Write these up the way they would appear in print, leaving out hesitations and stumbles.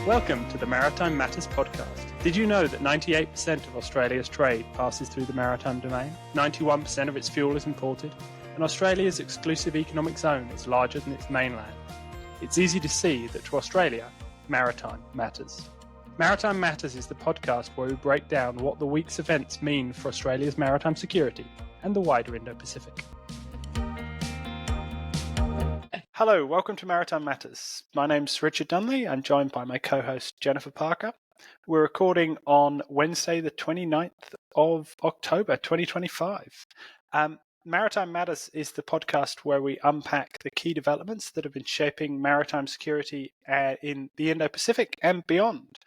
Welcome to the Maritime Matters podcast. Did you know that 98% of Australia's trade passes through the maritime domain? 91% of its fuel is imported, and Australia's exclusive economic zone is larger than its mainland. It's easy to see that to Australia, maritime matters. Maritime Matters is the podcast where we break down what the week's events mean for Australia's maritime security and the wider Indo-Pacific. Hello, welcome to Maritime Matters. My name's Richard Dunley. I'm joined by my co-host Jennifer Parker. We're recording on Wednesday, the 29th of October, 2025. Maritime Matters is the podcast where we unpack the key developments that have been shaping maritime security in the Indo-Pacific and beyond.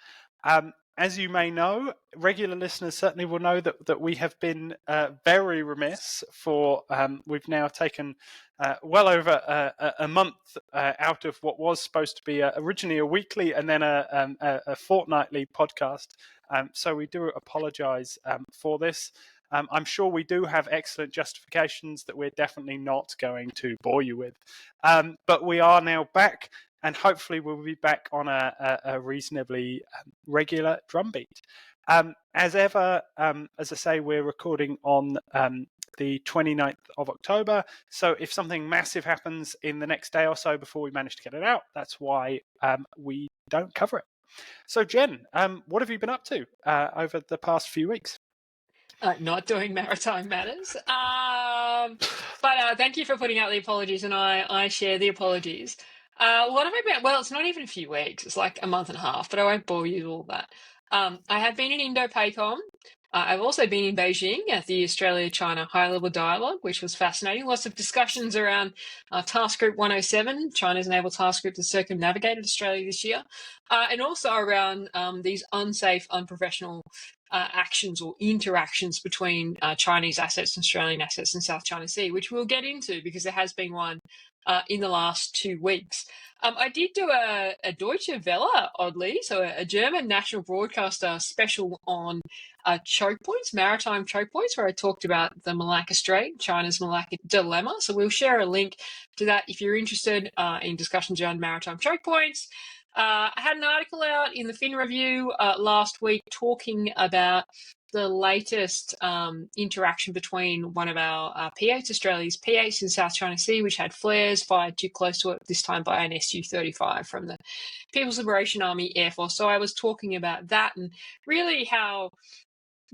As you may know, regular listeners certainly will know that we have been very remiss for, we've now taken well over a month out of what was supposed to be originally a weekly and then a fortnightly podcast. So we do apologise for this. I'm sure we do have excellent justifications that we're definitely not going to bore you with. But we are now back, and hopefully we'll be back on a reasonably regular drumbeat. As ever, as I say, we're recording on the 29th of October. So if something massive happens in the next day or so before we manage to get it out, that's why we don't cover it. So Jen, what have you been up to over the past few weeks? Not doing Maritime Matters. But thank you for putting out the apologies, and I share the apologies. What have I been? Well, it's not even a few weeks. It's like a month and a half, but I won't bore you with all that. I have been in Indo-PACOM. I've also been in Beijing at the Australia-China High-Level Dialogue, which was fascinating. Lots of discussions around Task Group 107, China's naval task group that circumnavigated Australia this year, and also around these unsafe, unprofessional actions or interactions between Chinese assets and Australian assets in South China Sea, which we'll get into because there has been one in the last 2 weeks. I did do a Deutsche Welle, oddly, so a German national broadcaster special on chokepoints, maritime chokepoints, where I talked about the Malacca Strait, China's Malacca dilemma. So we'll share a link to that if you're interested in discussions around maritime chokepoints. I had an article out in the Fin Review last week talking about the latest interaction between one of our P-8s, Australia's P-8s in South China Sea, which had flares fired too close to it, this time by an Su-35 from the People's Liberation Army Air Force. So I was talking about that and really how,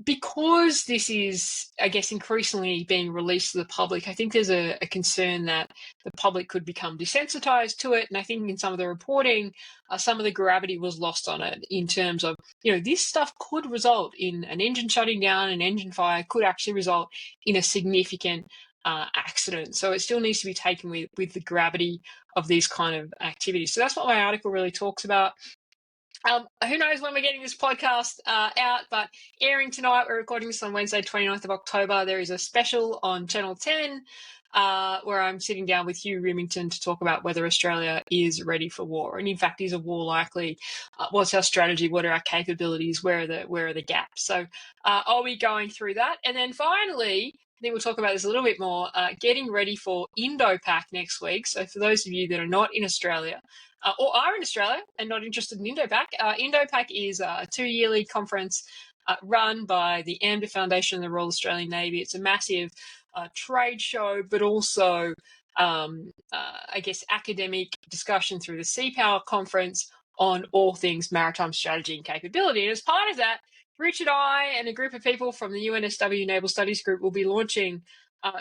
because this is, I guess, increasingly being released to the public, I think there's a concern that the public could become desensitized to it. And I think in some of the reporting, some of the gravity was lost on it in terms of, this stuff could result in an engine shutting down, an engine fire could actually result in a significant accident. So it still needs to be taken with the gravity of these kind of activities. So that's what my article really talks about. Who knows when we're getting this podcast out, but airing tonight, we're recording this on Wednesday, 29th of October. There is a special on Channel 10 where I'm sitting down with Hugh Remington to talk about whether Australia is ready for war. And in fact, is a war likely? What's our strategy? What are our capabilities? Where are the gaps? So I'll be going through that. And then finally, I think we'll talk about this a little bit more, getting ready for Indo-PAC next week. So for those of you that are not in Australia, or are in Australia and not interested in Indo-PAC, Indo-PAC is a 2-yearly conference run by the AMDA Foundation and the Royal Australian Navy. It's a massive trade show, but also, I guess, academic discussion through the Sea Power Conference on all things maritime strategy and capability. And as part of that, Richard, I, and a group of people from the UNSW Naval Studies Group will be launching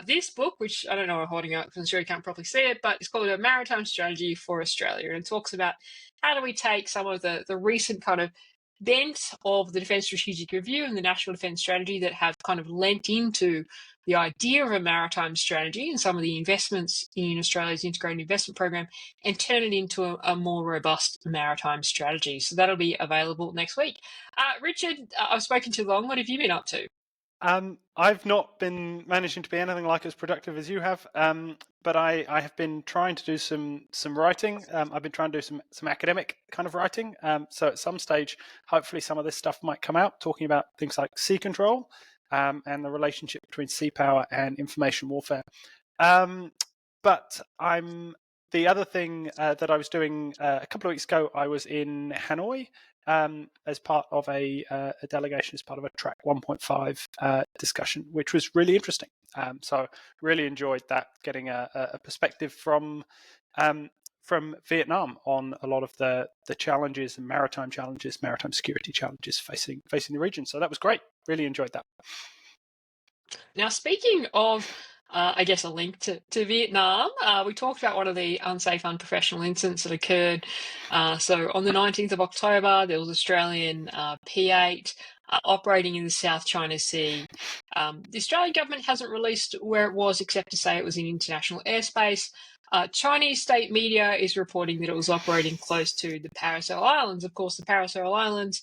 this book, which I don't know I'm holding up because I'm sure you can't properly see it, but it's called A Maritime Strategy for Australia. And it talks about how do we take some of the recent kind of bent of the Defence Strategic Review and the National Defence Strategy that have kind of lent into the idea of a maritime strategy and some of the investments in Australia's integrated investment program and turn it into a more robust maritime strategy. So that'll be available next week. Richard, I've spoken too long. What have you been up to? I've not been managing to be anything like as productive as you have, but I have been trying to do some writing. I've been trying to do some academic kind of writing. So at some stage, hopefully some of this stuff might come out, talking about things like sea control and the relationship between sea power and information warfare. But I'm the other thing that I was doing a couple of weeks ago, I was in Hanoi as part of a delegation, as part of a Track 1.5 discussion, which was really interesting. So really enjoyed that, getting a perspective from Vietnam on a lot of the challenges and maritime security challenges facing the region. So that was great. Really enjoyed that. Now, speaking of, I guess, a link to Vietnam, we talked about one of the unsafe, unprofessional incidents that occurred. So on the 19th of October, there was Australian P-8 operating in the South China Sea. The Australian government hasn't released where it was, except to say it was in international airspace. Chinese state media is reporting that it was operating close to the Paracel Islands. Of course, the Paracel Islands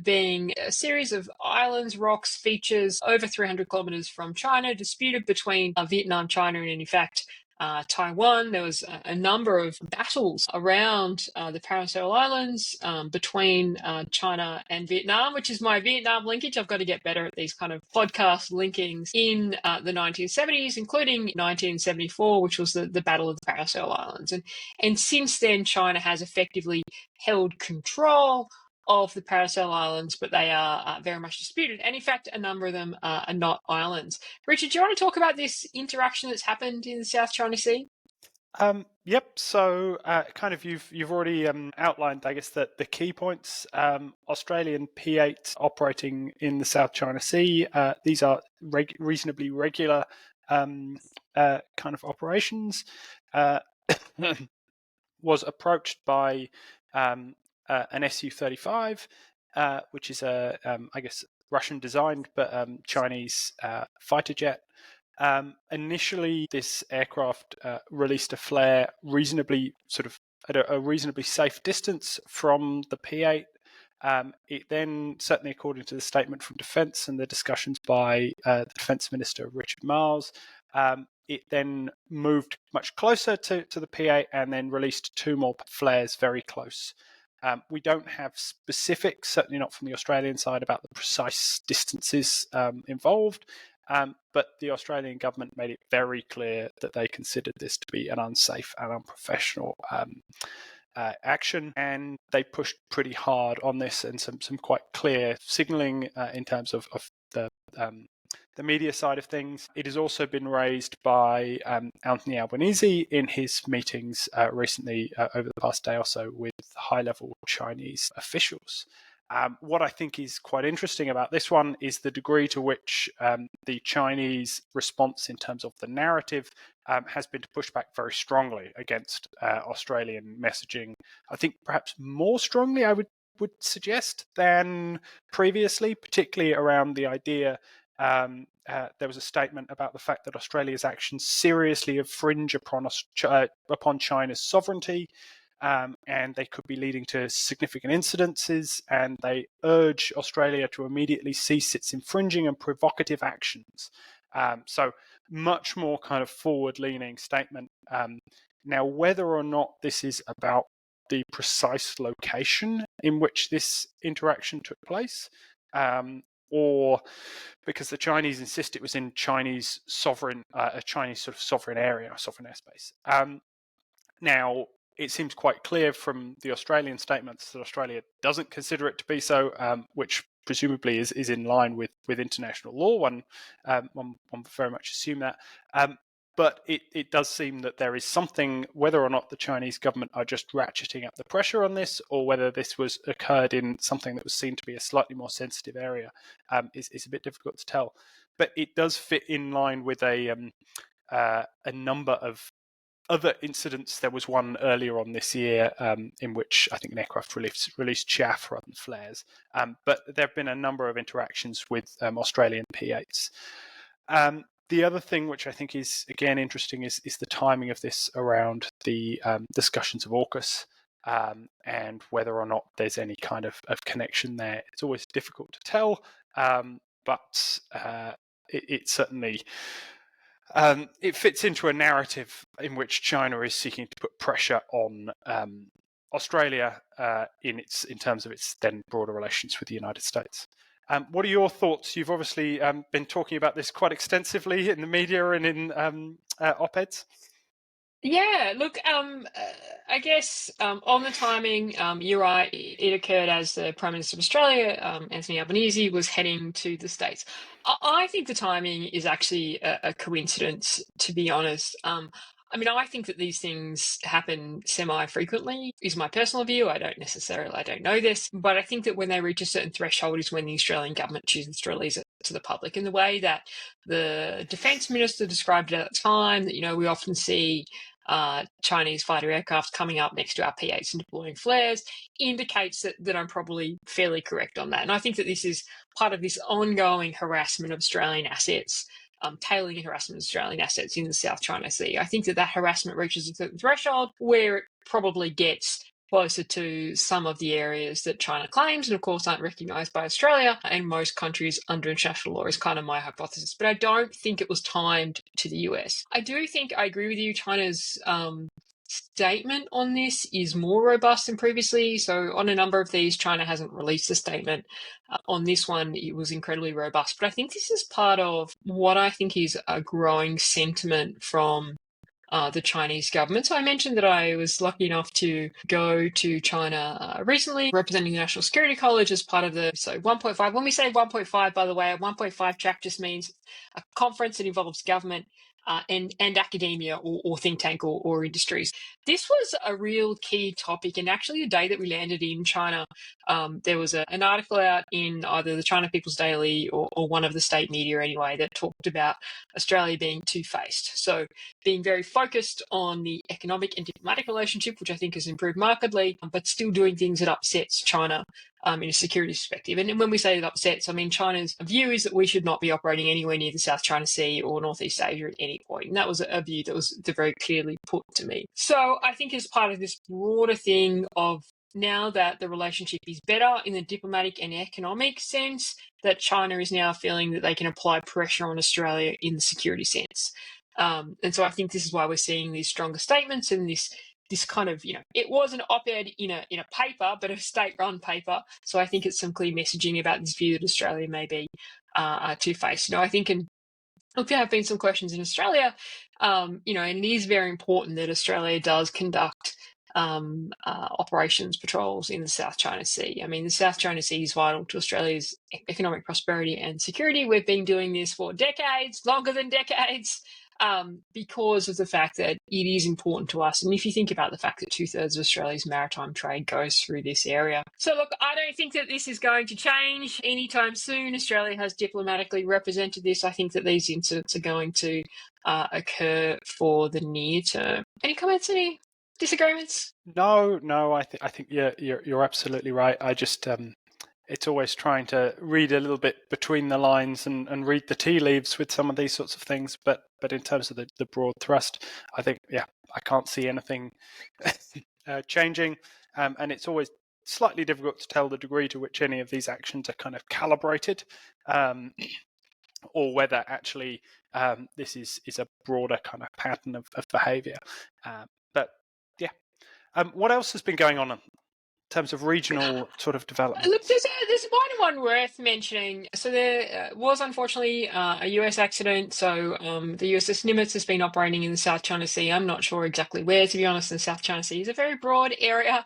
being a series of islands, rocks, features over 300 kilometers from China, disputed between Vietnam, China, and in fact, Taiwan. There was a number of battles around the Paracel Islands between China and Vietnam, which is my Vietnam linkage. I've got to get better at these kind of podcast linkings in the 1970s, including 1974, which was the Battle of the Paracel Islands. And since then, China has effectively held control of the Paracel Islands, but they are very much disputed. And in fact, a number of them are not islands. Richard, do you want to talk about this interaction that's happened in the South China Sea? Yep. So, kind of, you've already outlined, I guess, the key points. Australian P-8 operating in the South China Sea. These are reasonably regular kind of operations. Was approached by an Su-35, which is I guess, Russian-designed but Chinese fighter jet. Initially, this aircraft released a flare reasonably at a reasonably safe distance from the P-8. It then, certainly according to the statement from Defence and the discussions by the Defence Minister Richard Marles, it then moved much closer to the P-8 and then released two more flares very close. We don't have specifics, certainly not from the Australian side, about the precise distances involved, but the Australian government made it very clear that they considered this to be an unsafe and unprofessional action, and they pushed pretty hard on this, and some quite clear signalling in terms of the media side of things. It has also been raised by Anthony Albanese in his meetings recently over the past day or so with high-level Chinese officials. What I think is quite interesting about this one is the degree to which the Chinese response in terms of the narrative has been to push back very strongly against Australian messaging. I think perhaps more strongly, I would suggest, than previously, particularly around the idea. There was a statement about the fact that Australia's actions seriously infringe upon China's sovereignty, and they could be leading to significant incidences, and they urge Australia to immediately cease its infringing and provocative actions. So much more kind of forward-leaning statement. Now, whether or not this is about the precise location in which this interaction took place, or because the Chinese insist it was in Chinese sovereign, a Chinese sort of sovereign area, sovereign airspace. Now, it seems quite clear from the Australian statements that Australia doesn't consider it to be so, which presumably is in line with international law. One very much assume that. But it does seem that there is something, whether or not the Chinese government are just ratcheting up the pressure on this, or whether this was occurred in something that was seen to be a slightly more sensitive area, is a bit difficult to tell. But it does fit in line with a number of other incidents. There was one earlier on this year in which I think an aircraft released chaff rather than flares. But there have been a number of interactions with Australian P-8s. The other thing which I think is, again, interesting is the timing of this around the discussions of AUKUS and whether or not there's any kind of connection there. It's always difficult to tell, but it certainly it fits into a narrative in which China is seeking to put pressure on Australia in terms of its then broader relations with the United States. What are your thoughts? You've obviously been talking about this quite extensively in the media and in op-eds. Yeah, look, I guess on the timing, you're right. It occurred as the Prime Minister of Australia, Anthony Albanese, was heading to the States. I think the timing is actually a coincidence, to be honest. I mean, I think that these things happen semi-frequently, is my personal view. I don't know this, but I think that when they reach a certain threshold is when the Australian government chooses to release it to the public in the way that the Defence Minister described it at the time, that, we often see Chinese fighter aircraft coming up next to our P-8s and deploying flares indicates that I'm probably fairly correct on that. And I think that this is part of this ongoing harassment of Australian assets, tailing and harassment of Australian assets in the South China Sea. I think that harassment reaches a certain threshold where it probably gets closer to some of the areas that China claims and, of course, aren't recognised by Australia and most countries under international law is kind of my hypothesis. But I don't think it was timed to the US. I do think I agree with you. China's statement on this is more robust than previously. So on a number of these, China hasn't released a statement. On this one, it was incredibly robust. But I think this is part of what I think is a growing sentiment from the Chinese government. So I mentioned that I was lucky enough to go to China recently, representing the National Security College as part of the 1.5. When we say 1.5, by the way, a 1.5 track just means a conference that involves government and academia or think tank or industries. This was a real key topic, and actually the day that we landed in China, there was an article out in either the China People's Daily or one of the state media anyway that talked about Australia being two-faced. So being very focused on the economic and diplomatic relationship, which I think has improved markedly, but still doing things that upsets China in a security perspective. And when we say it upsets, I mean China's view is that we should not be operating anywhere near the South China Sea or Northeast Asia at any point. And that was a view that was very clearly put to me. So I think as part of this broader thing of now that the relationship is better in the diplomatic and economic sense, that China is now feeling that they can apply pressure on Australia in the security sense. And so I think this is why we're seeing these stronger statements and this kind of, it was an op-ed in a paper, but a state-run paper. So I think it's some clear messaging about this view that Australia may be two-faced. I think, and look, there have been some questions in Australia, and it is very important that Australia does conduct operations patrols in the South China Sea. I mean, the South China Sea is vital to Australia's economic prosperity and security. We've been doing this for decades, longer than decades. Because of the fact that it is important to us. And if you think about the fact that 2/3 of Australia's maritime trade goes through this area. So look, I don't think that this is going to change anytime soon. Australia has diplomatically represented this. I think that these incidents are going to occur for the near term. Any comments, any disagreements? No, I think you're absolutely right. I just it's always trying to read a little bit between the lines and read the tea leaves with some of these sorts of things. But in terms of the broad thrust, I think, I can't see anything changing. And it's always slightly difficult to tell the degree to which any of these actions are kind of calibrated, or whether actually this is a broader kind of pattern of behaviour. But yeah. What else has been going on in terms of regional sort of development? Look, there's one worth mentioning. So there was unfortunately a US accident. So the USS Nimitz has been operating in the South China Sea. I'm not sure exactly where, to be honest. The South China Sea is a very broad area.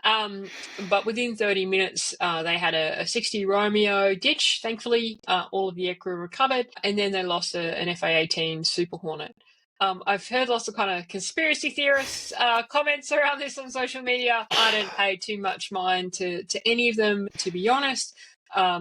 But within 30 minutes, they had a 60 Romeo ditch. Thankfully, all of the aircrew recovered. And then they lost an FA-18 Super Hornet. I've heard lots of kind of conspiracy theorists comments around this on social media. I don't pay too much mind to any of them, to be honest,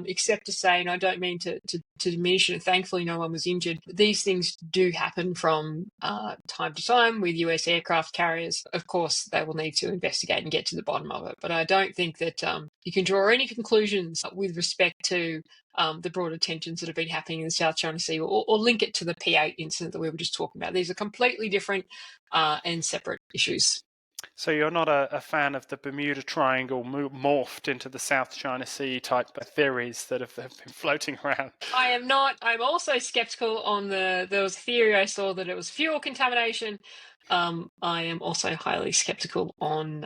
except to say, and I don't mean to diminish it, and thankfully no one was injured. These things do happen from time to time with US aircraft carriers. Of course, they will need to investigate and get to the bottom of it. But I don't think that you can draw any conclusions with respect to the broader tensions that have been happening in the South China Sea or link it to the P-8 incident that we were just talking about. These are completely different and separate issues. So you're not a fan of the Bermuda Triangle morphed into the South China Sea type of theories that have been floating around? I am not. I'm also skeptical on there was a theory I saw that it was fuel contamination. I am also highly skeptical on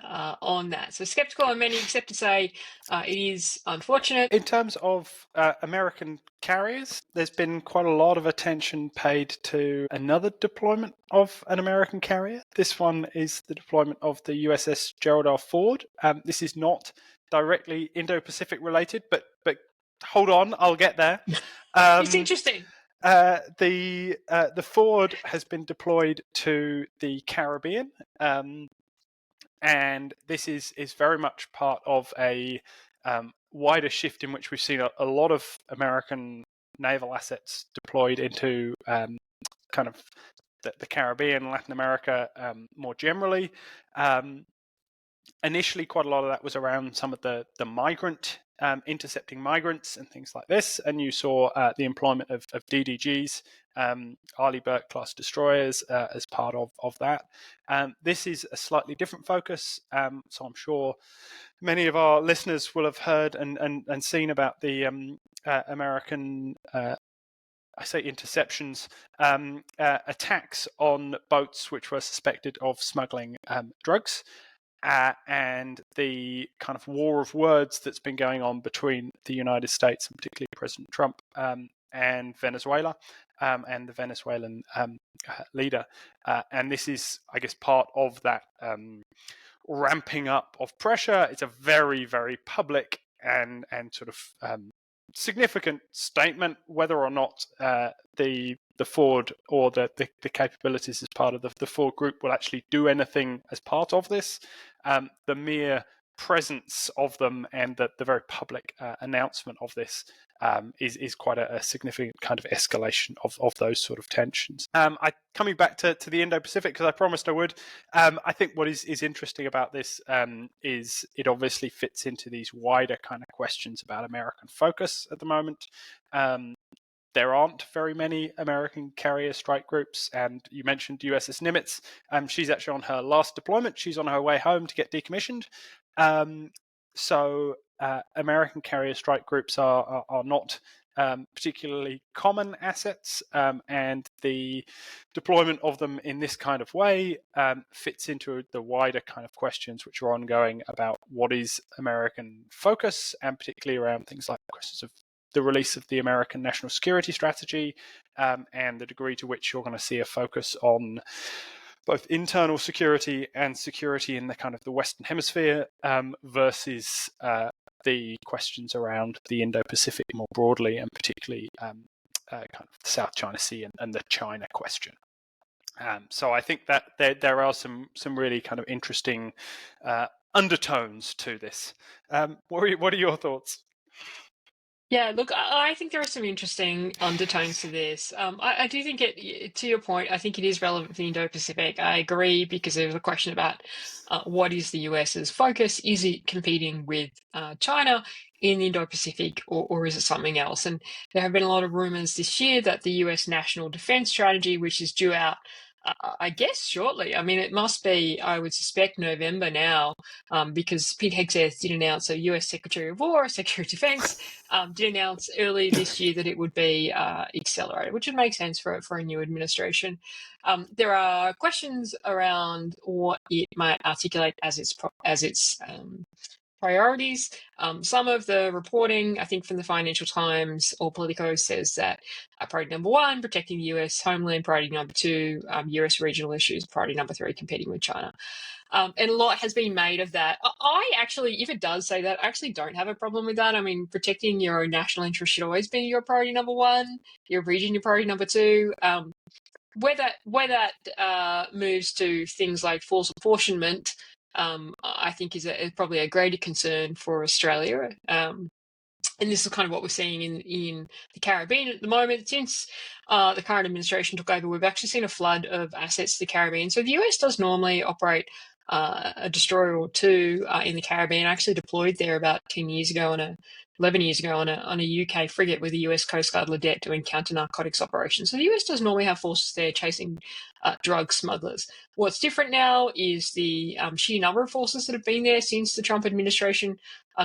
that. So skeptical on many, except to say it is unfortunate. In terms of American carriers, there's been quite a lot of attention paid to another deployment of an American carrier. This one is the deployment of the USS Gerald R. Ford. This is not directly Indo-Pacific related, but hold on, I'll get there. It's interesting. The Ford has been deployed to the Caribbean, and this is very much part of a wider shift in which we've seen a lot of American naval assets deployed into kind of the Caribbean, Latin America more generally. Initially, quite a lot of that was around some of the migrant intercepting migrants and things like this, and you saw the employment of DDGs, Arleigh Burke class destroyers, as part of that. This is a slightly different focus, so I'm sure many of our listeners will have heard and seen about the American I say interceptions, attacks on boats which were suspected of smuggling drugs. And the kind of war of words that's been going on between the United States and particularly President Trump and Venezuela and the Venezuelan leader. And this is, I guess, part of that ramping up of pressure. It's a very, very public and sort of significant statement. Whether or not the Ford or the capabilities as part of the Ford group will actually do anything as part of this, the mere presence of them and the very public announcement of this is quite a significant kind of escalation of those sort of tensions. Coming back to the Indo-Pacific, because I promised I would, I think what is interesting about this is it obviously fits into these wider kind of questions about American focus at the moment. There aren't very many American carrier strike groups, and you mentioned USS Nimitz. She's actually on her last deployment. She's on her way home to get decommissioned. So American carrier strike groups are not particularly common assets, and the deployment of them in this kind of way fits into the wider kind of questions which are ongoing about what is American focus, and particularly around things like questions of the release of the American National Security Strategy, and the degree to which you're going to see a focus on both internal security and security in the kind of the Western Hemisphere versus the questions around the Indo-Pacific more broadly, and particularly kind of the South China Sea and the China question. So I think that there are some really kind of interesting undertones to this. What are your thoughts? Yeah, look, I think there are some interesting undertones to this. I do think to your point, I think it is relevant for the Indo-Pacific. I agree, because there was a question about what is the US's focus? Is it competing with China in the Indo-Pacific, or is it something else? And there have been a lot of rumors this year that the US National Defense Strategy, which is due out, I guess, shortly. I mean, it must be, I would suspect, November now, because Pete Hegseth did announce, a US Secretary of War, Secretary of Defense, did announce early this year that it would be accelerated, which would make sense for a new administration. There are questions around what it might articulate as its priorities. Some of the reporting, I think, from the Financial Times or Politico says that priority number one, protecting the US homeland; priority number two, US regional issues; priority number three, competing with China. And a lot has been made of that. I actually, if it does say that, I actually don't have a problem with that. I mean, protecting your own national interest should always be your priority number one, your region your priority number two. Where that moves to things like force apportionment, I think is probably a greater concern for Australia. And this is kind of what we're seeing in the Caribbean at the moment. Since the current administration took over, we've actually seen a flood of assets to the Caribbean. So the US does normally operate a destroyer or two in the Caribbean. I actually deployed there about 11 years ago on a UK frigate with the US Coast Guard Ledette doing counter-narcotics operations. So the US does normally have forces there chasing drug smugglers. What's different now is the sheer number of forces that have been there since the Trump administration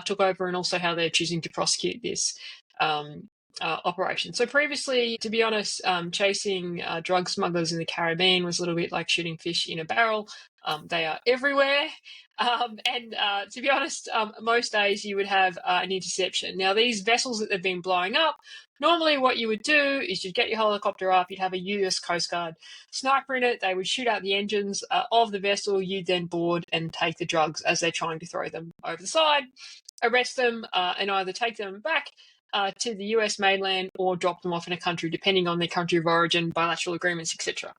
took over, and also how they're choosing to prosecute this. operation. So previously, to be honest, chasing drug smugglers in the Caribbean was a little bit like shooting fish in a barrel. They are everywhere. And to be honest, most days you would have an interception. Now, these vessels that they've been blowing up, normally what you would do is you'd get your helicopter up, you'd have a US Coast Guard sniper in it, they would shoot out the engines of the vessel, you'd then board and take the drugs as they're trying to throw them over the side, arrest them, and either take them back to the US mainland or drop them off in a country, depending on their country of origin, bilateral agreements, etc.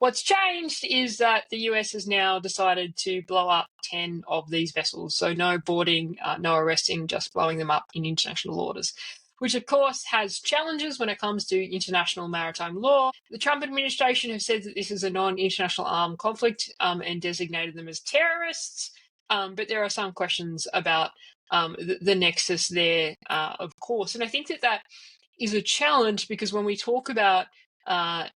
What's changed is that the US has now decided to blow up 10 of these vessels. So no boarding, no arresting, just blowing them up in international waters, which of course has challenges when it comes to international maritime law. The Trump administration have said that this is a non-international armed conflict and designated them as terrorists. But there are some questions about the nexus there, of course. And I think that is a challenge because when we talk about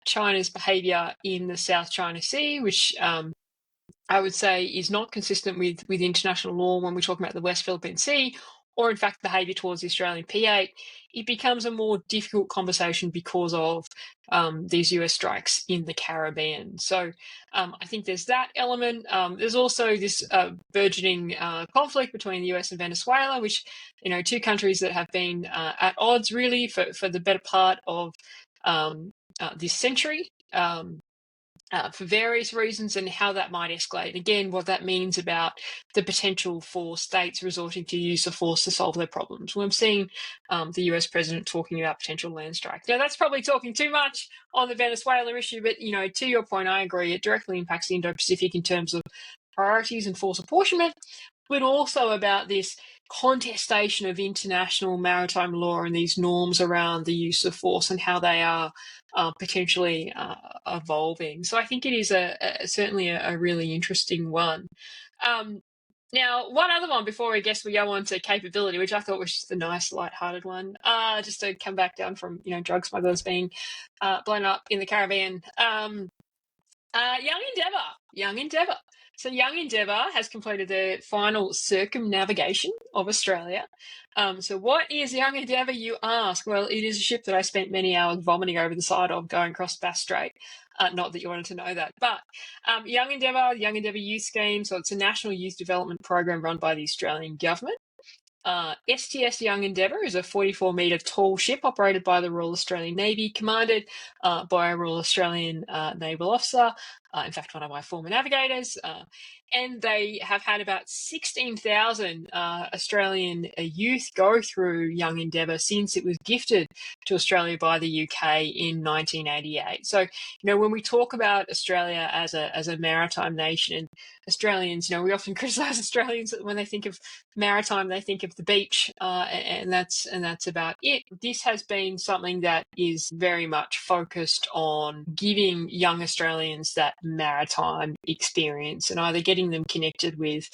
China's behaviour in the South China Sea, which I would say is not consistent with international law when we talk about the West Philippine Sea, or in fact behaviour towards the Australian P-8, it becomes a more difficult conversation because of these US strikes in the Caribbean. So I think there's that element. There's also this burgeoning conflict between the US and Venezuela, which, two countries that have been at odds really for the better part of this century. For various reasons and how that might escalate. And again, what that means about the potential for states resorting to use of force to solve their problems. We've seen the US president talking about potential land strikes. Now, that's probably talking too much on the Venezuela issue, but, to your point, I agree. It directly impacts the Indo-Pacific in terms of priorities and force apportionment, but also about this contestation of international maritime law and these norms around the use of force and how they are potentially evolving. So I think it is certainly a really interesting one. Now, one other one before we go on to capability, which I thought was just a nice, light-hearted one, just to come back down from drug smugglers being blown up in the Caribbean. Young Endeavour. So Young Endeavour has completed the final circumnavigation of Australia. So what is Young Endeavour, you ask? Well, it is a ship that I spent many hours vomiting over the side of going across Bass Strait. Not that you wanted to know that. But Young Endeavour Youth Scheme, so it's a national youth development program run by the Australian government. STS Young Endeavour is a 44-metre tall ship operated by the Royal Australian Navy, commanded by a Royal Australian naval officer, in fact, one of my former navigators. And they have had about 16,000 Australian youth go through Young Endeavour since it was gifted to Australia by the UK in 1988. So, when we talk about Australia as a maritime nation, Australians, we often criticise Australians when they think of maritime, they think of the beach, and that's about it. This has been something that is very much focused on giving young Australians that maritime experience and either getting them connected with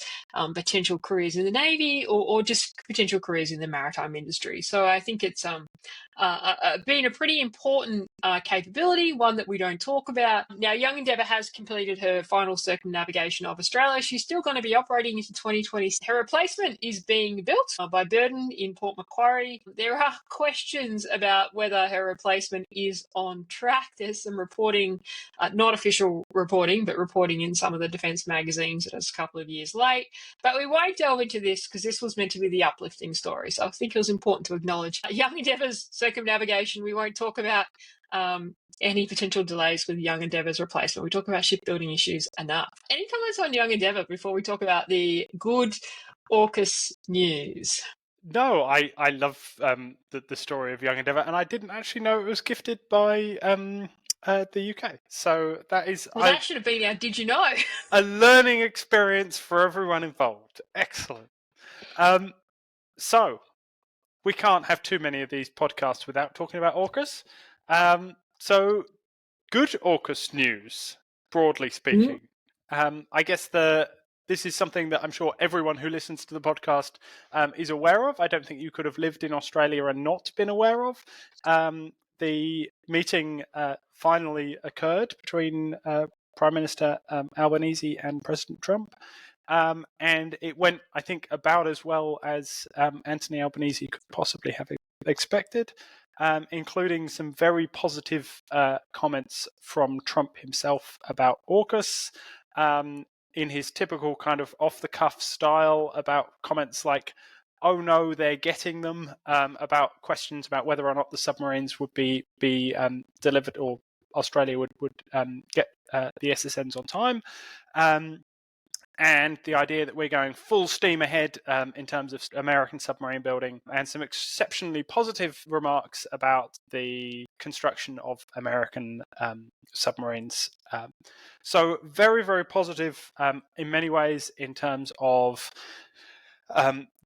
potential careers in the Navy or just potential careers in the maritime industry. So I think it's been a pretty important capability, one that we don't talk about. Now, Young Endeavour has completed her final circumnavigation of Australia. She's still going to be operating into 2020. Her replacement is being built by Burden in Port Macquarie. There are questions about whether her replacement is on track. There's some reporting, not official reporting, but reporting in some of the defence magazines that it's a couple of years late. But we won't delve into this because this was meant to be the uplifting story. So I think it was important to acknowledge Young Endeavour's circumnavigation. We won't talk about any potential delays with Young Endeavour's replacement. We talk about shipbuilding issues enough. Any comments on Young Endeavour before we talk about the good AUKUS news? No, I love the story of Young Endeavour, and I didn't actually know it was gifted by the UK. So that is... Well, that should have been our Did You Know? A learning experience for everyone involved. Excellent. So, we can't have too many of these podcasts without talking about AUKUS. So, good AUKUS news, broadly speaking. I guess this is something that I'm sure everyone who listens to the podcast is aware of. I don't think you could have lived in Australia and not been aware of. The meeting finally occurred between Prime Minister Albanese and President Trump. And it went, I think, about as well as Anthony Albanese could possibly have expected. including some very positive comments from Trump himself about AUKUS, in his typical kind of off-the-cuff style, about comments like, "Oh no, they're getting them," about questions about whether or not the submarines would be delivered, or Australia would get the SSNs on time. And the idea that we're going full steam ahead in terms of American submarine building, and some exceptionally positive remarks about the construction of American submarines. So very, very positive in many ways in terms of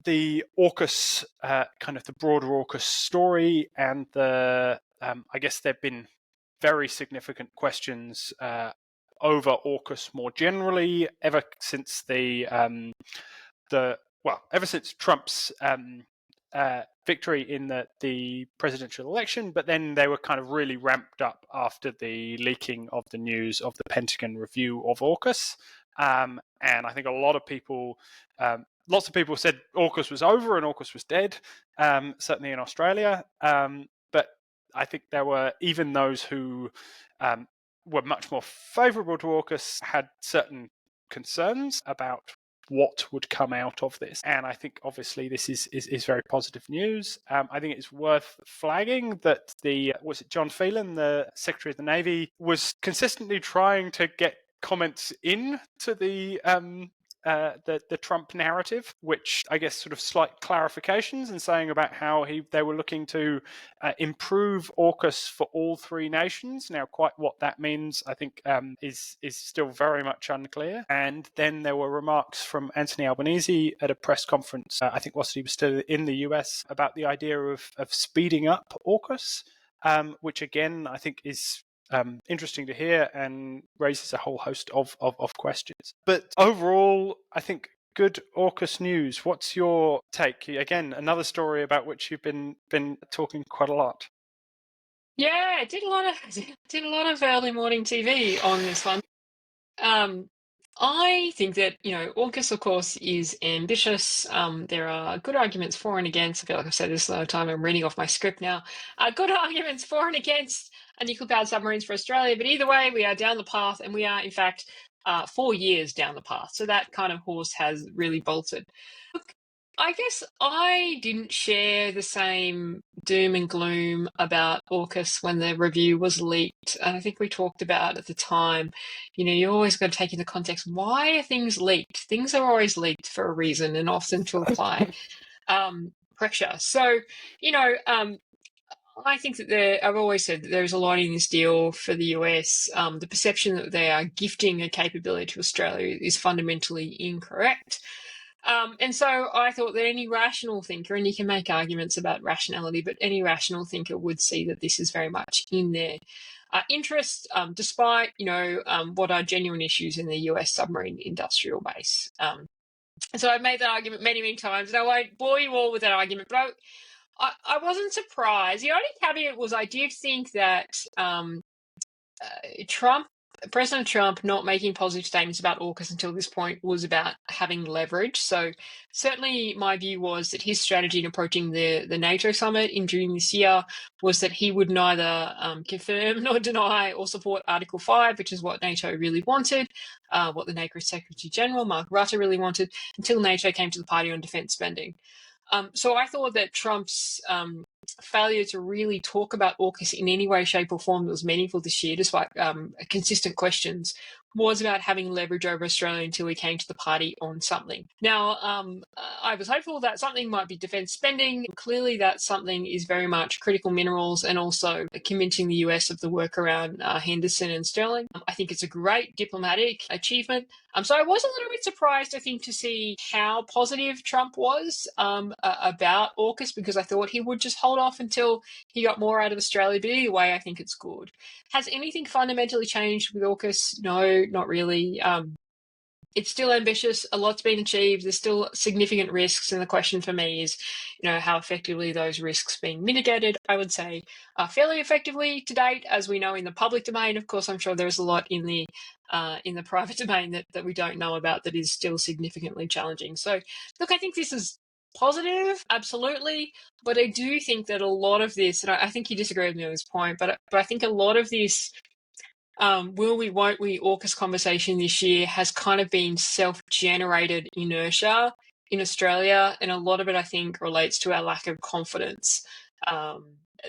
the AUKUS, kind of the broader AUKUS story, and I guess there have been very significant questions over AUKUS more generally ever since ever since Trump's victory in the presidential election, but then they were kind of really ramped up after the leaking of the news of the Pentagon review of AUKUS. And I think a lot of people, lots of people said AUKUS was over and AUKUS was dead, certainly in Australia. But I think there were even those who were much more favourable to AUKUS, had certain concerns about what would come out of this. And I think obviously this is very positive news. I think it's worth flagging that was it John Phelan, the Secretary of the Navy, was consistently trying to get comments in to the Trump narrative, which I guess sort of slight clarifications, and saying about how they were looking to improve AUKUS for all three nations. Now, quite what that means, I think, is still very much unclear. And then there were remarks from Anthony Albanese at a press conference, I think whilst he was still in the US, about the idea of speeding up AUKUS, which again I think is interesting to hear and raises a whole host of questions. But overall, I think good AUKUS news. What's your take? Again, another story about which you've been talking quite a lot. Yeah, I did a lot of early morning TV on this one. I think that, AUKUS, of course, is ambitious. There are good arguments for and against. I feel like I've said this a lot of time. I'm reading off my script now. Good arguments for and against nuclear-powered submarines for Australia. But either way, we are down the path, and we are, in fact, 4 years down the path. So that kind of horse has really bolted. Look, I guess I didn't share the same doom and gloom about AUKUS when the review was leaked. And I think we talked about at the time, you always got to take into context, why are things leaked? Things are always leaked for a reason, and often to apply pressure. So, I think that I've always said that there's a lot in this deal for the US. The perception that they are gifting a capability to Australia is fundamentally incorrect. And so I thought that any rational thinker, and you can make arguments about rationality, but any rational thinker would see that this is very much in their interest, despite, what are genuine issues in the US submarine industrial base. So I've made that argument many, many times, and I won't bore you all with that argument, but I wasn't surprised. The only caveat was I did think that President Trump not making positive statements about AUKUS until this point was about having leverage. So certainly my view was that his strategy in approaching the NATO summit in June this year was that he would neither confirm nor deny or support Article 5, which is what NATO really wanted, what the NATO Secretary General, Mark Rutte, really wanted, until NATO came to the party on defence spending. So I thought that Trump's failure to really talk about AUKUS in any way, shape or form that was meaningful this year, despite consistent questions, was about having leverage over Australia until we came to the party on something. Now, I was hopeful that something might be defence spending. Clearly, that something is very much critical minerals and also convincing the US of the work around Henderson and Sterling. I think it's a great diplomatic achievement. So I was a little bit surprised, I think, to see how positive Trump was about AUKUS, because I thought he would just hold off until he got more out of Australia. But either way, I think it's good. Has anything fundamentally changed with AUKUS? No, not really. It's still ambitious. A lot's been achieved. There's still significant risks. And the question for me is, how effectively those risks being mitigated. I would say fairly effectively to date, as we know in the public domain. Of course, I'm sure there's a lot in the private domain that we don't know about that is still significantly challenging. So, look, I think this is positive, absolutely. But I do think that a lot of this, and I think you disagree with me on this point, but I think a lot of this will we, won't we AUKUS conversation this year has kind of been self-generated inertia in Australia, and a lot of it I think relates to our lack of confidence.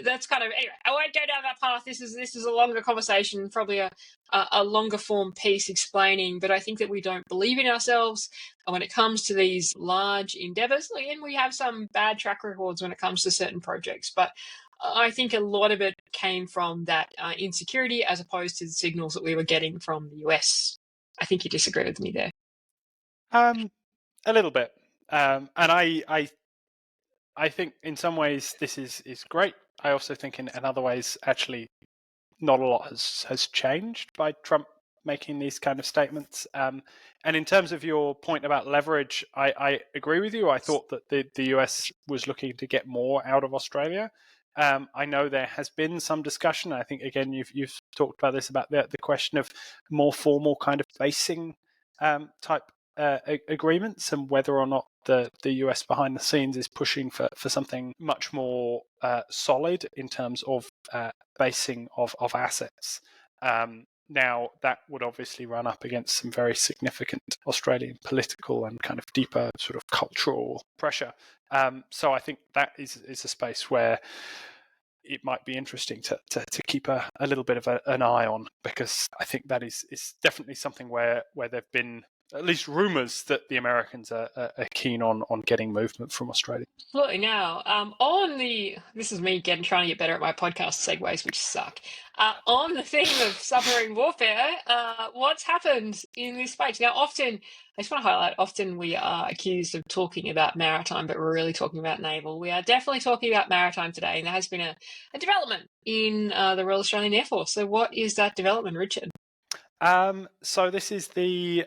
That's kind of, anyway, I won't go down that path. This is a longer conversation, probably a longer form piece explaining, but I think that we don't believe in ourselves when it comes to these large endeavors. And we have some bad track records when it comes to certain projects, but I think a lot of it came from that insecurity as opposed to the signals that we were getting from the US. I think you disagree with me there. A little bit. And I think in some ways this is great. I also think in other ways, actually, not a lot has changed by Trump making these kind of statements. And in terms of your point about leverage, I agree with you. I thought that the US was looking to get more out of Australia. I know there has been some discussion. I think, again, you've talked about this, about the question of more formal kind of basing type agreements, and whether or not the US behind the scenes is pushing for something much more solid in terms of basing of assets. Now, that would obviously run up against some very significant Australian political and kind of deeper sort of cultural pressure. So I think that is a space where it might be interesting to keep a little bit of an eye on, because I think that is definitely something where there have been at least rumours that the Americans are keen on getting movement from Australia. Absolutely. Now, this is me trying to get better at my podcast segues, which suck. On the theme of submarine warfare, what's happened in this space? Now, often, I just want to highlight, often we are accused of talking about maritime, but we're really talking about naval. We are definitely talking about maritime today, and there has been a development in the Royal Australian Air Force. So what is that development, Richard? So this is the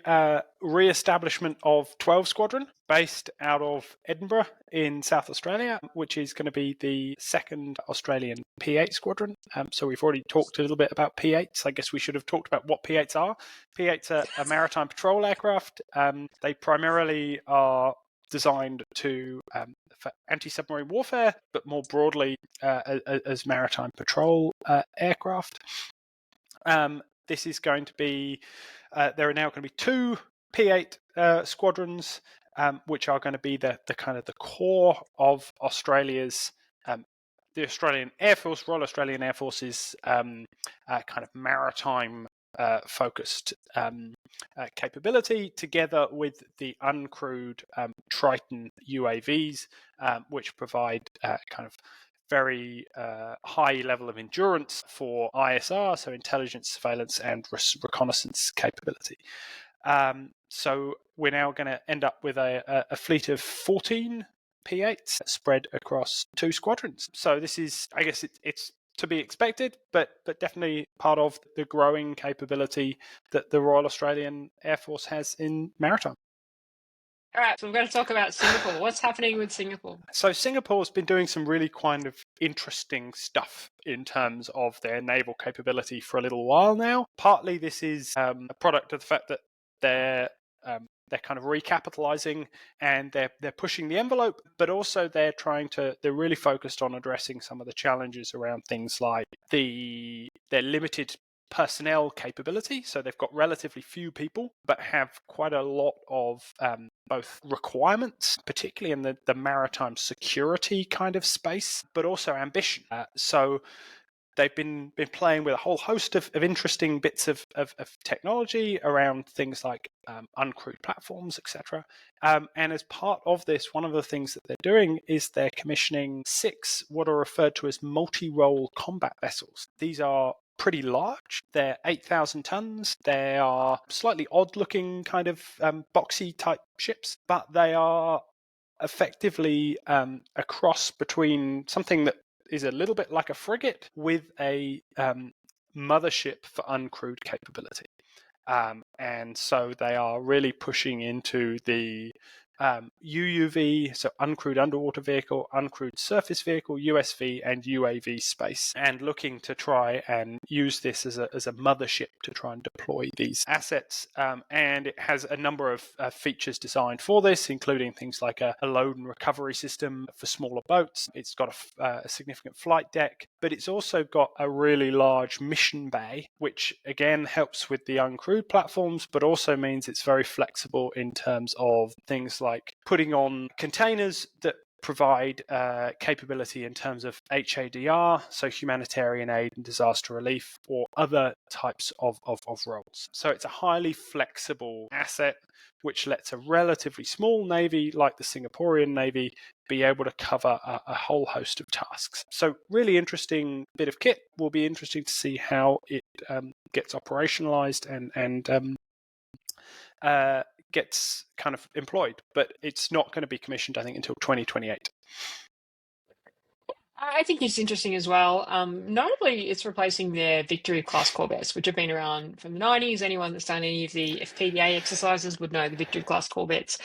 re-establishment of 12 Squadron, based out of Edinburgh in South Australia, which is going to be the second Australian P-8 Squadron. So we've already talked a little bit about P-8s. I guess we should have talked about what P-8s are. P-8s are a maritime patrol aircraft. They primarily are designed for anti-submarine warfare, but more broadly as maritime patrol aircraft. This is going to be, there are now going to be two P-8 squadrons, which are going to be the kind of the core of Australia's, the Australian Air Force, Royal Australian Air Force's kind of maritime focused capability, together with the uncrewed Triton UAVs, which provide kind of very high level of endurance for ISR, so intelligence, surveillance, and reconnaissance capability. So we're now going to end up with a fleet of 14 P-8s spread across two squadrons. So this is, I guess, it's to be expected, but definitely part of the growing capability that the Royal Australian Air Force has in maritime. All right, so we're going to talk about Singapore. What's happening with Singapore? So Singapore's been doing some really kind of interesting stuff in terms of their naval capability for a little while now. Partly this is a product of the fact that they're kind of recapitalizing and they're pushing the envelope, but also they're really focused on addressing some of the challenges around things like their limited personnel capability. So they've got relatively few people, but have quite a lot of both requirements, particularly in the maritime security kind of space, but also ambition. So they've been playing with a whole host of interesting bits of technology around things like uncrewed platforms, etc. And as part of this, one of the things that they're doing is they're commissioning 6 what are referred to as multi-role combat vessels. These are pretty large. They're 8,000 tons. They are slightly odd-looking kind of boxy type ships, but they are effectively a cross between something that is a little bit like a frigate with a mothership for uncrewed capability. And so they are really pushing into the UUV, so uncrewed underwater vehicle, uncrewed surface vehicle, USV, and UAV space, and looking to try and use this as a mothership to try and deploy these assets. And it has a number of features designed for this, including things like a load and recovery system for smaller boats. It's got a significant flight deck, but it's also got a really large mission bay, which again helps with the uncrewed platforms, but also means it's very flexible in terms of things like putting on containers that provide capability in terms of HADR, so humanitarian aid and disaster relief, or other types of roles. So it's a highly flexible asset which lets a relatively small navy like the Singaporean Navy be able to cover a whole host of tasks. So really interesting bit of kit. Will be interesting to see how it gets operationalized and gets kind of employed, but it's not going to be commissioned, I think, until 2028. I think it's interesting as well. Notably, it's replacing their Victory class corvettes, which have been around from the 90s. Anyone that's done any of the FPDA exercises would know the Victory class corvettes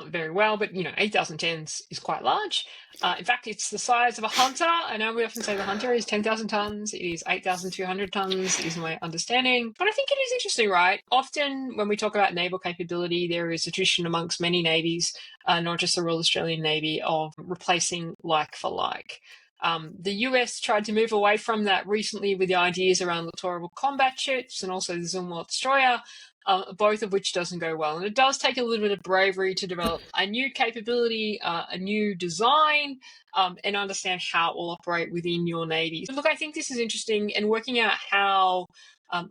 very well. But, 8,000 tons is quite large. In fact, it's the size of a Hunter. I know we often say the Hunter is 10,000 tons. It is 8,200 tons, is my understanding. But I think it is interesting, right? Often when we talk about naval capability, there is a tradition amongst many navies, not just the Royal Australian Navy, of replacing like for like. The US tried to move away from that recently with the ideas around littoral combat ships and also the Zumwalt destroyer, both of which doesn't go well. And it does take a little bit of bravery to develop a new capability, a new design, and understand how it will operate within your Navy. Look, I think this is interesting, and working out how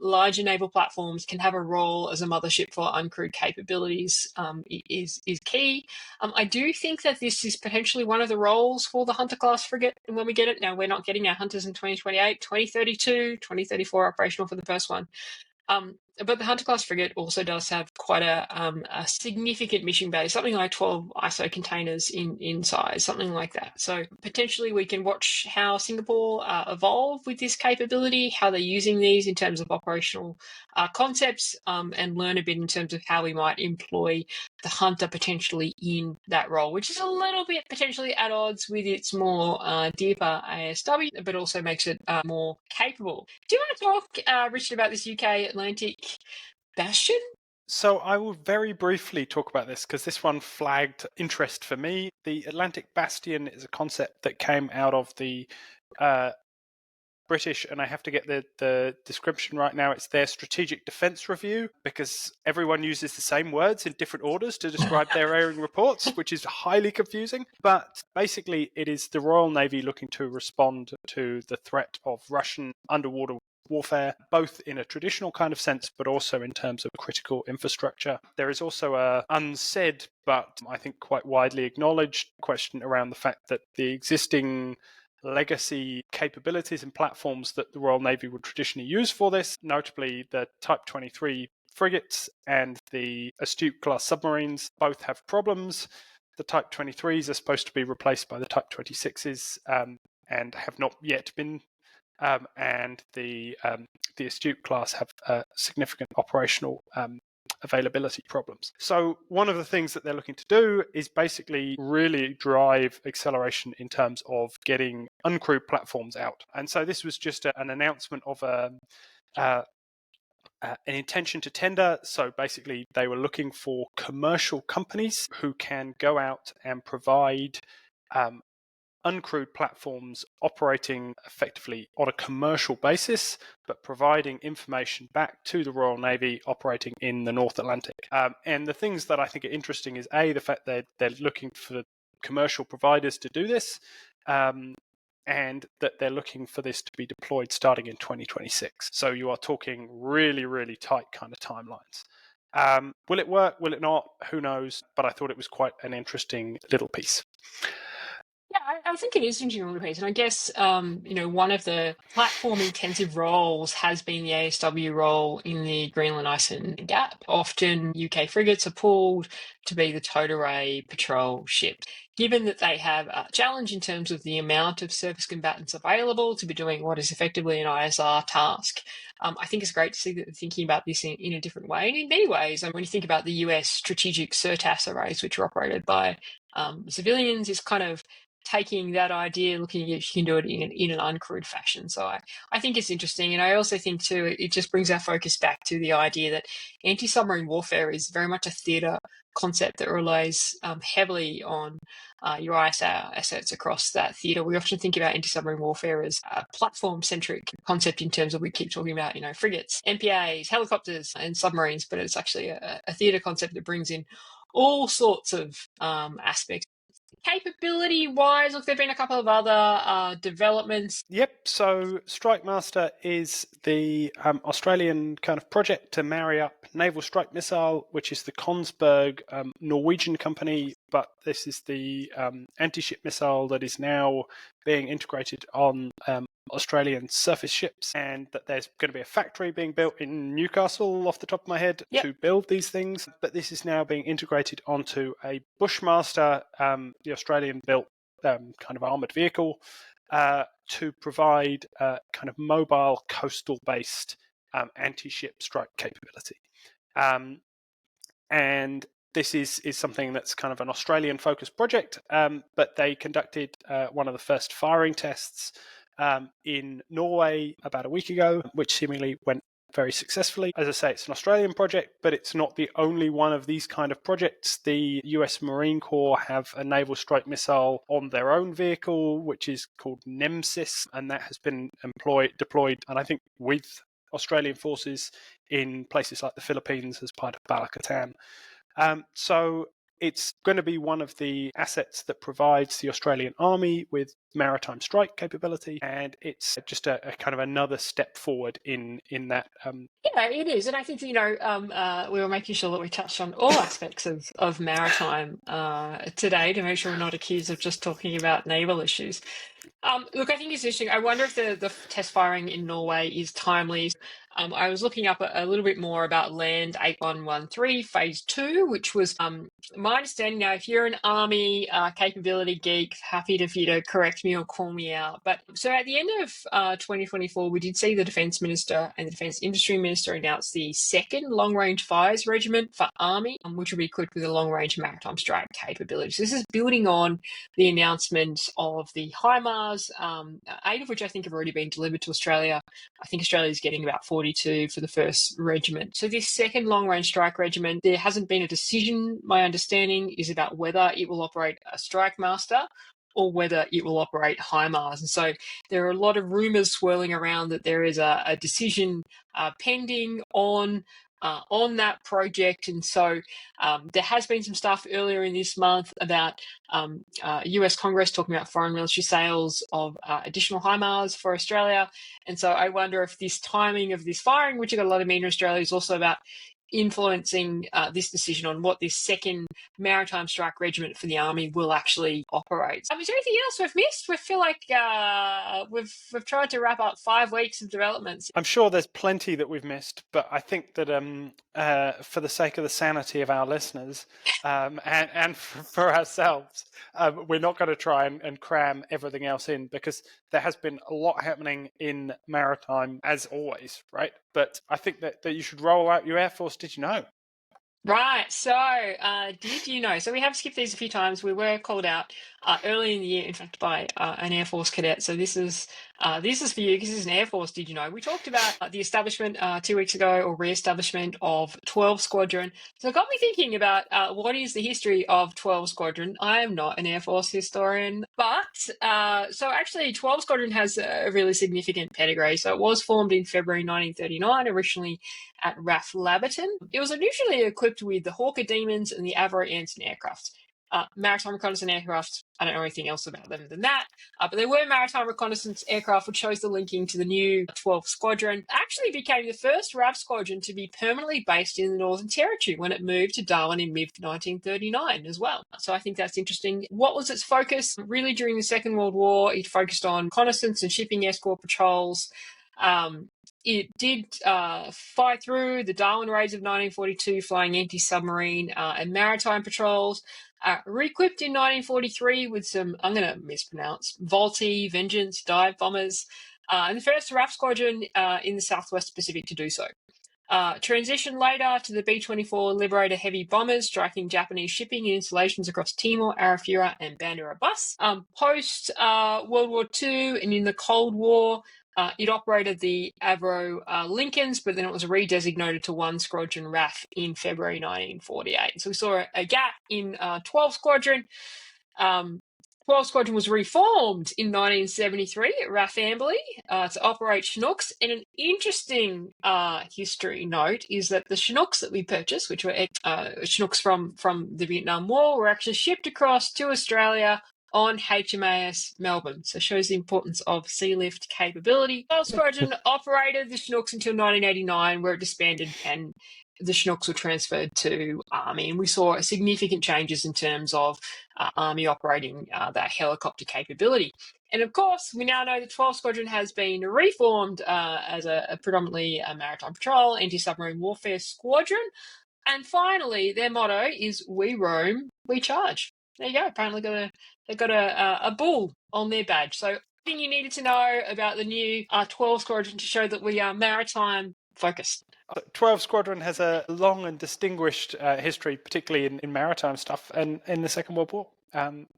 larger naval platforms can have a role as a mothership for uncrewed capabilities is key. I do think that this is potentially one of the roles for the Hunter class frigate when we get it. Now, we're not getting our Hunters in 2028, 2032, 2034 operational for the first one. But the Hunter class frigate also does have quite a significant mission bay, something like 12 ISO containers in size, something like that. So potentially we can watch how Singapore evolve with this capability, how they're using these in terms of operational concepts, and learn a bit in terms of how we might employ the Hunter potentially in that role, which is a little bit potentially at odds with its more deeper ASW, but also makes it more capable. Do you want to talk, Richard, about this UK Atlantic Bastion? So I will very briefly talk about this because this one flagged interest for me. The Atlantic Bastion is a concept that came out of the British, and I have to get the description right now. It's their strategic defense review, because everyone uses the same words in different orders to describe their airing reports, which is highly confusing. But basically, it is the Royal Navy looking to respond to the threat of Russian underwater warfare, both in a traditional kind of sense, but also in terms of critical infrastructure. There is also a unsaid, but I think quite widely acknowledged question around the fact that the existing legacy capabilities and platforms that the Royal Navy would traditionally use for this, notably the Type 23 frigates and the Astute class submarines, both have problems. The Type 23s are supposed to be replaced by the Type 26s and have not yet been. And the Astute class have significant operational availability problems. So one of the things that they're looking to do is basically really drive acceleration in terms of getting uncrewed platforms out. And so this was just an announcement of an intention to tender. So basically they were looking for commercial companies who can go out and provide uncrewed platforms operating effectively on a commercial basis, but providing information back to the Royal Navy operating in the North Atlantic. And the things that I think are interesting is, A, the fact that they're looking for commercial providers to do this, and that they're looking for this to be deployed starting in 2026. So you are talking really, really tight kind of timelines. Will it work? Will it not? Who knows? But I thought it was quite an interesting little piece. Yeah, I think it is interesting on the piece. And I guess, one of the platform intensive roles has been the ASW role in the Greenland Iceland Gap. Often UK frigates are pulled to be the towed array patrol ships. Given that they have a challenge in terms of the amount of surface combatants available to be doing what is effectively an ISR task, I think it's great to see that they're thinking about this in a different way. And in many ways, when you think about the US strategic CERTAS arrays, which are operated by civilians, is kind of taking that idea, looking if you can do it in an uncrewed fashion. So I think it's interesting. And I also think, too, it just brings our focus back to the idea that anti-submarine warfare is very much a theatre concept that relies heavily on your ISR assets across that theatre. We often think about anti-submarine warfare as a platform-centric concept in terms of, we keep talking about, frigates, MPAs, helicopters, and submarines, but it's actually a theatre concept that brings in all sorts of aspects. Capability-wise, look, there've been a couple of other developments. Yep, so Strike Master is the Australian kind of project to marry up Naval Strike Missile, which is the Kongsberg Norwegian company, but this is the anti-ship missile that is now being integrated on Australian surface ships, and that there's going to be a factory being built in Newcastle, off the top of my head, to build these things. But this is now being integrated onto a Bushmaster, the Australian-built kind of armoured vehicle, to provide kind of mobile coastal-based anti-ship strike capability. And this is something that's kind of an Australian-focused project, but they conducted one of the first firing tests in Norway about a week ago, which seemingly went very successfully. As I say, it's an Australian project, but it's not the only one of these kind of projects. The US Marine Corps have a naval strike missile on their own vehicle, which is called Nemesis, and that has been deployed, and I think with Australian forces in places like the Philippines as part of Bala-Katan. So it's going to be one of the assets that provides the Australian Army with maritime strike capability, and it's just a kind of another step forward in that. Yeah, it is, and I think we were making sure that we touched on all aspects of maritime today to make sure we're not accused of just talking about naval issues. Look, I think it's interesting. I wonder if the test firing in Norway is timely. I was looking up a little bit more about Land 8113 Phase 2, which was my understanding. Now, if you're an Army capability geek, happy for you to correct me or call me out. But so at the end of 2024, we did see the Defence Minister and the Defence Industry Minister announce the second long-range fires regiment for Army, which will be equipped with a long-range maritime strike capability. So this is building on the announcement of the HIMARS, 8 of which I think have already been delivered to Australia. I think Australia is getting about 42 for the first regiment. So this second long-range strike regiment, there hasn't been a decision. My understanding is about whether it will operate a Strike Master or whether it will operate HIMARS. And so there are a lot of rumours swirling around that there is a decision pending on that project. And so there has been some stuff earlier in this month about US Congress talking about foreign military sales of additional HIMARS for Australia. And so I wonder if this timing of this firing, which has got a lot of meaning in Australia, is also about influencing this decision on what this second maritime strike regiment for the Army will actually operate. Is there anything else we've missed? We feel like we've tried to wrap up 5 weeks of developments. I'm sure there's plenty that we've missed, but I think that for the sake of the sanity of our listeners and for ourselves, we're not going to try and cram everything else in, because there has been a lot happening in maritime, as always, right? But I think that you should roll out your Air Force Did You Know? Right. So, did you know? So we have skipped these a few times. We were called out early in the year, in fact, by an Air Force cadet. So this is for you, because this is an Air Force Did You Know? We talked about the establishment 2 weeks ago, or re-establishment of 12 Squadron. So it got me thinking about what is the history of 12 Squadron. I am not an Air Force historian, but so actually 12 Squadron has a really significant pedigree. So it was formed in February 1939, originally at RAAF Laverton. It was initially equipped with the Hawker Demons and the Avro Anson aircraft. Maritime reconnaissance aircraft, I don't know anything else about them than that. But there were maritime reconnaissance aircraft which shows the linking to the new 12th Squadron. Actually became the first RAAF squadron to be permanently based in the Northern Territory when it moved to Darwin in mid-1939 as well. So I think that's interesting. What was its focus? Really during the Second World War, it focused on reconnaissance and shipping escort patrols. It did fight through the Darwin raids of 1942, flying anti-submarine and maritime patrols. Re-equipped in 1943 with some, I'm going to mispronounce, Volti, Vengeance, dive bombers, and the first RAAF squadron in the Southwest Pacific to do so. Transitioned later to the B-24 Liberator heavy bombers, striking Japanese shipping and installations across Timor, Arafura, and Bandar Abbas. Post World War II and in the Cold War, it operated the Avro Lincolns, but then it was redesignated to 1 Squadron RAAF in February 1948. So we saw a gap in 12 Squadron. 12 Squadron was reformed in 1973 at RAAF Amberley to operate Chinooks. And an interesting history note is that the Chinooks that we purchased, which were Chinooks from the Vietnam War, were actually shipped across to Australia on HMAS Melbourne. So it shows the importance of sea lift capability. 12 Squadron operated the Chinooks until 1989, where it disbanded and the Chinooks were transferred to Army. And we saw significant changes in terms of Army operating that helicopter capability. And of course, we now know the 12th Squadron has been reformed as a predominantly a maritime patrol, anti-submarine warfare squadron. And finally, their motto is "We roam, we charge." There you go. Apparently, they've got a bull on their badge. So, everything you needed to know about the new 12 Squadron to show that we are maritime focused. 12 Squadron has a long and distinguished history, particularly in maritime stuff and in the Second World War.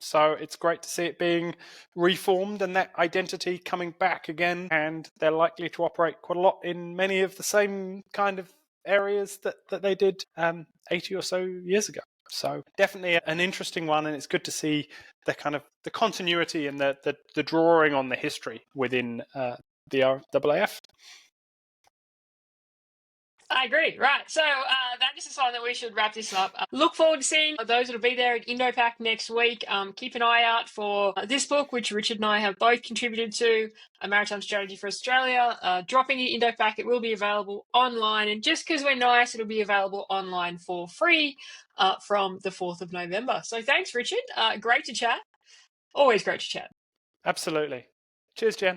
So it's great to see it being reformed and that identity coming back again. And they're likely to operate quite a lot in many of the same kind of areas that they did 80 or so years ago. So definitely an interesting one, and it's good to see the kind of the continuity and the drawing on the history within the RAAF. I agree. Right. So that is the sign that we should wrap this up. Look forward to seeing those that will be there at IndoPack next week. Keep an eye out for this book, which Richard and I have both contributed to, A Maritime Strategy for Australia. Dropping it IndoPack, it will be available online. And just because we're nice, it'll be available online for free from the 4th of November. So thanks, Richard. Great to chat. Always great to chat. Absolutely. Cheers, Jen.